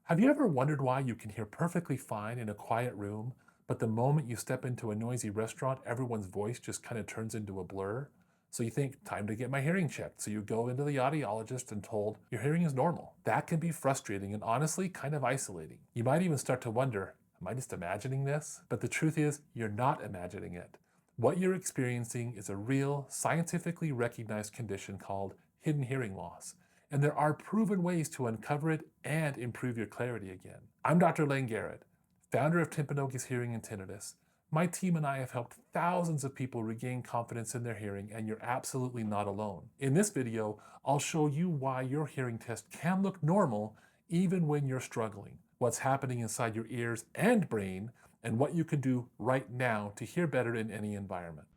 Have you ever wondered why you can hear perfectly fine in a quiet room, but the moment you step into a noisy restaurant, everyone's voice just kind of turns into a blur? So you think, time to get my hearing checked. So you go into the audiologist and told your hearing is normal. That can be frustrating and honestly kind of isolating. You might even start to wonder, am I just imagining this? But the truth is, you're not imagining it. What you're experiencing is a real, scientifically recognized condition called hidden hearing loss. And there are proven ways to uncover it and improve your clarity again. I'm Dr. Layne Garrett, founder of Timpanogos Hearing and Tinnitus. My team and I have helped thousands of people regain confidence in their hearing, and you're absolutely not alone. In this video, I'll show you why your hearing test can look normal even when you're struggling, what's happening inside your ears and brain, and what you can do right now to hear better in any environment.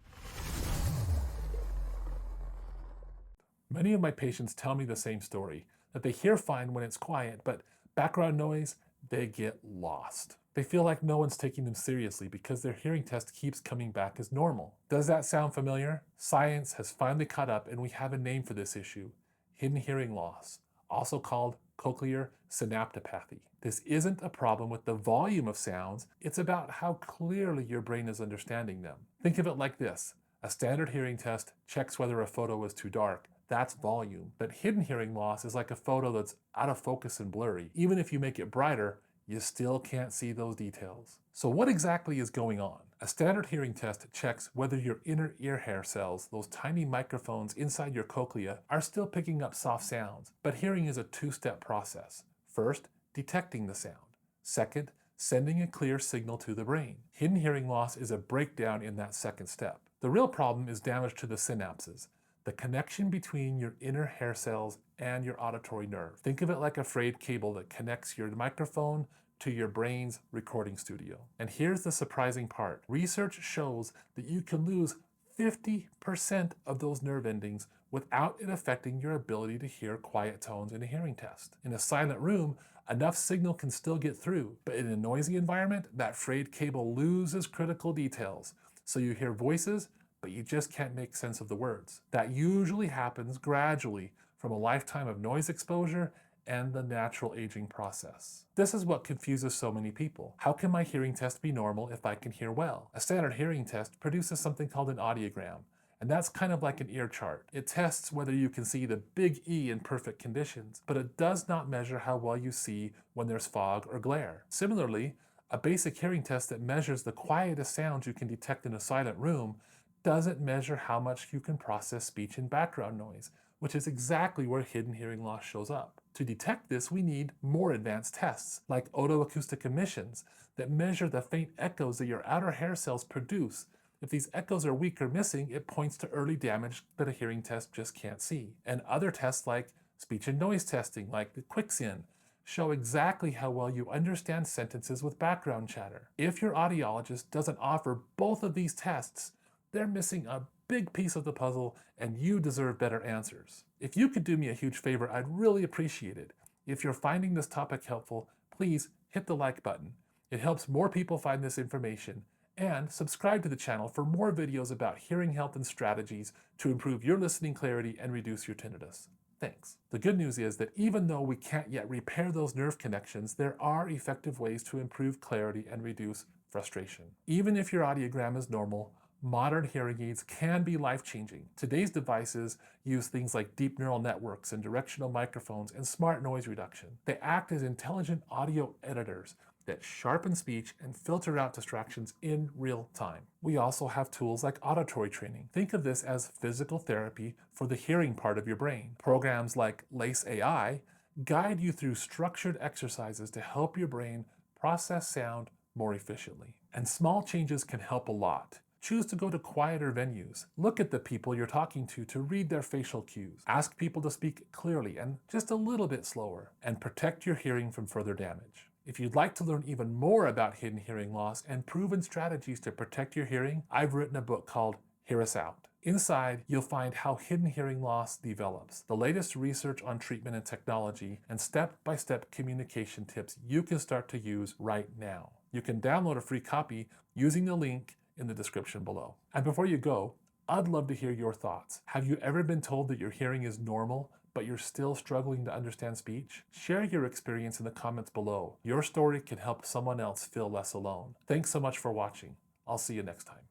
Many of my patients tell me the same story, that they hear fine when it's quiet, but background noise, they get lost. They feel like no one's taking them seriously because their hearing test keeps coming back as normal. Does that sound familiar? Science has finally caught up and we have a name for this issue: hidden hearing loss, also called cochlear synaptopathy. This isn't a problem with the volume of sounds, it's about how clearly your brain is understanding them. Think of it like this: a standard hearing test checks whether a photo is too dark. That's volume. But hidden hearing loss is like a photo that's out of focus and blurry. Even if you make it brighter, you still can't see those details. So what exactly is going on? A standard hearing test checks whether your inner ear hair cells, those tiny microphones inside your cochlea, are still picking up soft sounds. But hearing is a two-step process. First, detecting the sound. Second, sending a clear signal to the brain. Hidden hearing loss is a breakdown in that second step. The real problem is damage to the synapses, the connection between your inner hair cells and your auditory nerve. Think of it like a frayed cable that connects your microphone to your brain's recording studio. And here's the surprising part. Research shows that you can lose 50% of those nerve endings without it affecting your ability to hear quiet tones in a hearing test. In a silent room, enough signal can still get through, but in a noisy environment, that frayed cable loses critical details. So you hear voices, but you just can't make sense of the words. That usually happens gradually from a lifetime of noise exposure and the natural aging process. This is what confuses so many people. How can my hearing test be normal if I can hear well? A standard hearing test produces something called an audiogram, and that's kind of like an ear chart. It tests whether you can see the big E in perfect conditions, but it does not measure how well you see when there's fog or glare. Similarly, a basic hearing test that measures the quietest sounds you can detect in a silent room doesn't measure how much you can process speech and background noise, which is exactly where hidden hearing loss shows up. To detect this, we need more advanced tests, like Otoacoustic Emissions, that measure the faint echoes that your outer hair cells produce. If these echoes are weak or missing, it points to early damage that a hearing test just can't see. And other tests like speech and noise testing, like the QuickSyn, show exactly how well you understand sentences with background chatter. If your audiologist doesn't offer both of these tests, they're missing a big piece of the puzzle, and you deserve better answers. If you could do me a huge favor, I'd really appreciate it. If you're finding this topic helpful, please hit the like button. It helps more people find this information. And subscribe to the channel for more videos about hearing health and strategies to improve your listening clarity and reduce your tinnitus. Thanks. The good news is that even though we can't yet repair those nerve connections, there are effective ways to improve clarity and reduce frustration. Even if your audiogram is normal, modern hearing aids can be life-changing. Today's devices use things like deep neural networks and directional microphones and smart noise reduction. They act as intelligent audio editors that sharpen speech and filter out distractions in real time. We also have tools like auditory training. Think of this as physical therapy for the hearing part of your brain. Programs like Lace AI guide you through structured exercises to help your brain process sound more efficiently. And small changes can help a lot. Choose to go to quieter venues. Look at the people you're talking to read their facial cues. Ask people to speak clearly and just a little bit slower. And protect your hearing from further damage. If you'd like to learn even more about hidden hearing loss and proven strategies to protect your hearing, I've written a book called Hear Us Out. Inside, you'll find how hidden hearing loss develops, the latest research on treatment and technology, and step-by-step communication tips you can start to use right now. You can download a free copy using the link in the description below. And before you go, I'd love to hear your thoughts. Have you ever been told that your hearing is normal, but you're still struggling to understand speech? Share your experience in the comments below. Your story can help someone else feel less alone. Thanks so much for watching. I'll see you next time.